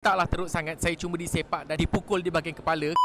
Taklah teruk sangat, saya cuma disepak dan dipukul di bahagian kepala.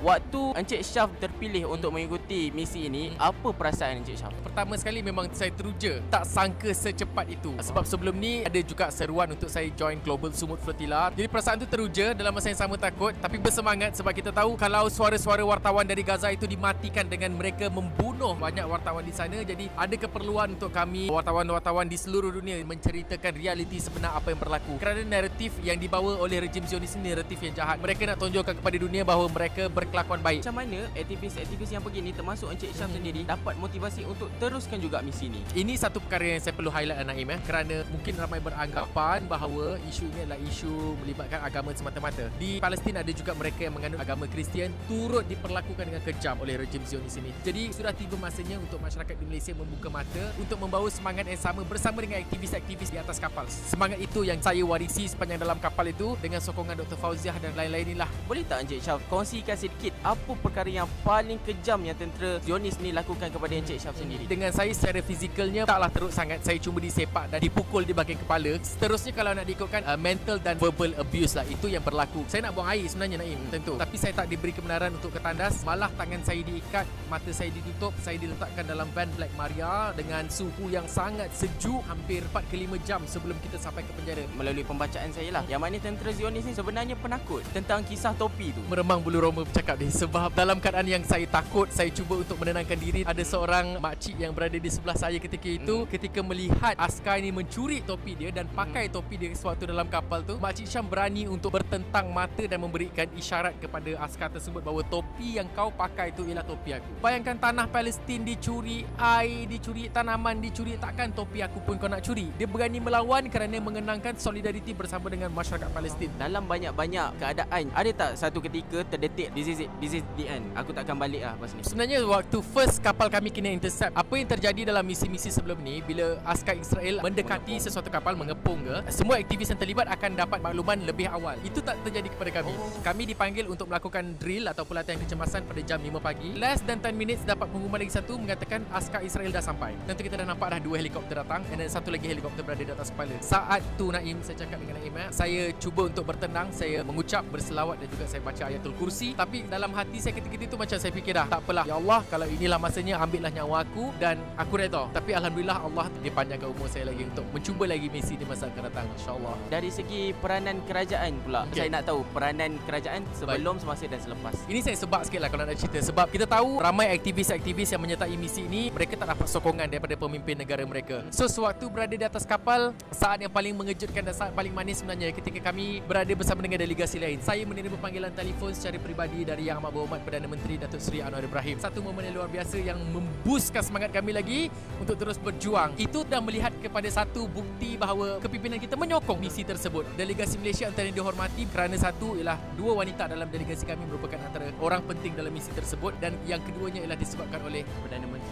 Waktu Encik Syaf terpilih untuk mengikuti misi ini, apa perasaan Encik Syaf? Pertama sekali memang saya teruja, tak sangka secepat itu. Sebab sebelum ni ada juga seruan untuk saya join Global Sumut Flotilla. Jadi perasaan tu teruja, dalam masa yang sama takut, tapi bersemangat sebab kita tahu kalau suara-suara wartawan dari Gaza itu dimatikan dengan mereka membunuh banyak wartawan di sana. Jadi ada keperluan untuk kami wartawan-wartawan di seluruh dunia menceritakan realiti sebenar apa yang berlaku. Kerana naratif yang dibawa oleh rejim Zionis ini naratif yang jahat. Mereka nak tunjukkan kepada dunia bahawa mereka berkelakuan baik. Macam mana aktivis-aktivis yang begini termasuk Encik Syaf sendiri dapat motivasi untuk teruskan juga misi ini? Ini satu perkara yang saya perlu highlight Naim, kerana mungkin ramai beranggapan bahawa isu ini adalah isu melibatkan agama semata-mata. Di Palestin ada juga mereka yang menganut agama Kristian turut diperlakukan dengan kejam oleh rejim Zionis ini. Jadi sudah tiba masanya untuk masyarakat di Malaysia membuka mata untuk membawa semangat yang sama bersama dengan aktivis-aktivis di atas kapal. Semangat itu yang saya warisi sepanjang dalam kapal itu dengan sokongan Dr. Fauziah dan lain-lain inilah. Boleh tak Encik Syaf kongsikan sedikit apa perkara yang paling kejam yang tentera Zionis ni lakukan kepada Encik Syaf sendiri? Dengan saya secara fizikalnya taklah teruk sangat, saya cuma disepak dan dipukul di bahagian kepala. Seterusnya kalau nak diikutkan mental dan verbal abuse lah, itu yang berlaku. Saya nak buang air sebenarnya Naim, tentu, tapi saya tak diberi kebenaran untuk ketandas. Malah tangan saya diikat, mata saya ditutup, saya diletakkan dalam van Black Maria dengan suhu yang sangat sejuk hampir 4 ke 5 jam sebelum kita sampai ke penjara. Melalui pembacaan saya lah, yang mana tentera Zionis ni sebenarnya penakut tentang kisah topi tu. Meremang bulu roma bercakap ni. Sebab dalam keadaan yang saya takut, saya cuba untuk menenangkan diri. Ada seorang makcik yang berada di sebelah saya ketika itu, ketika melihat askar ini mencuri topi dia dan pakai topi dia sewaktu dalam kapal tu, Makcik Syam berani untuk bertentang mata dan memberikan isyarat kepada askar tersebut bahawa topi yang kau pakai itu ialah topi aku. Bayangkan tanah Palestin dicuri, air dicuri, tanaman dicuri, takkan topi aku pun kau nak curi? Dia berani melawan kerana mengenangkan solidariti bersama dengan masyarakat Palestin. Dalam banyak-banyak keadaan, ada tak satu ketika terdetik this is the end, aku takkan balik lah lepas ni? Sebenarnya waktu first kapal kami kena intercept, apa yang terjadi dalam misi-misi sebelum ni, bila askar Israel mendekati sesuatu kapal mengepung ke, semua aktivis yang terlibat akan dapat makluman lebih awal. Itu tak terjadi kepada kami. Kami dipanggil untuk melakukan drill atau pelatihan kecemasan pada jam 5 pagi. Less than 10 minutes dapat pengumuman lagi satu mengatakan askar Israel dah sampai. Tentu kita dah nampak dah 2 helikopter datang dan satu lagi helikopter berada di atas kepala. Saat tu Naim, saya cakap dengan Naim, saya cuba untuk bertenang, saya mengucap berselawat dan juga saya baca ayatul kursi. Tapi dalam hati saya ketika itu macam saya fikir dah, tak apalah, ya Allah, kalau inilah masanya, ambillah nyawa aku dan aku redha. Tapi alhamdulillah Allah dia panjangkan umur saya lagi untuk mencuba lagi misi di masa akan datang, insya-Allah. Dari segi peranan kerajaan pula, saya nak tahu peranan kerajaan sebelum, semasa dan selepas. Ini saya sebab sikitlah kalau nak cerita, sebab kita tahu ramai aktivis-aktivis yang menyertai misi ini, mereka tak dapat sokongan daripada pemimpin negara mereka. So sewaktu berada di atas kapal, saat yang paling mengejutkan dan saat paling manis sebenarnya ketika kami berada bersama dengan delegasi lain. Saya menerima panggilan telefon secara peribadi dari Yang Amat Berhormat Perdana Menteri Datuk Seri Anwar Ibrahim. Satu momen yang luar biasa yang memboostkan semangat kami lagi untuk terus berjuang. Itu dah melihat kepada satu bukti bahawa kepimpinan kita menyokong misi tersebut. Delegasi Malaysia antara yang dihormati kerana satu ialah 2 wanita dalam delegasi kami merupakan antara orang penting dalam misi tersebut, dan yang keduanya ialah disebabkan oleh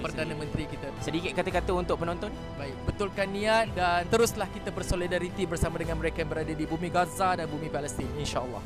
Perdana Menteri kita. Sedikit kata-kata untuk penonton. Baik, betulkan niat dan teruslah kita bersolidariti bersama dengan mereka yang berada di bumi Gaza dan bumi Palestin, insya-Allah.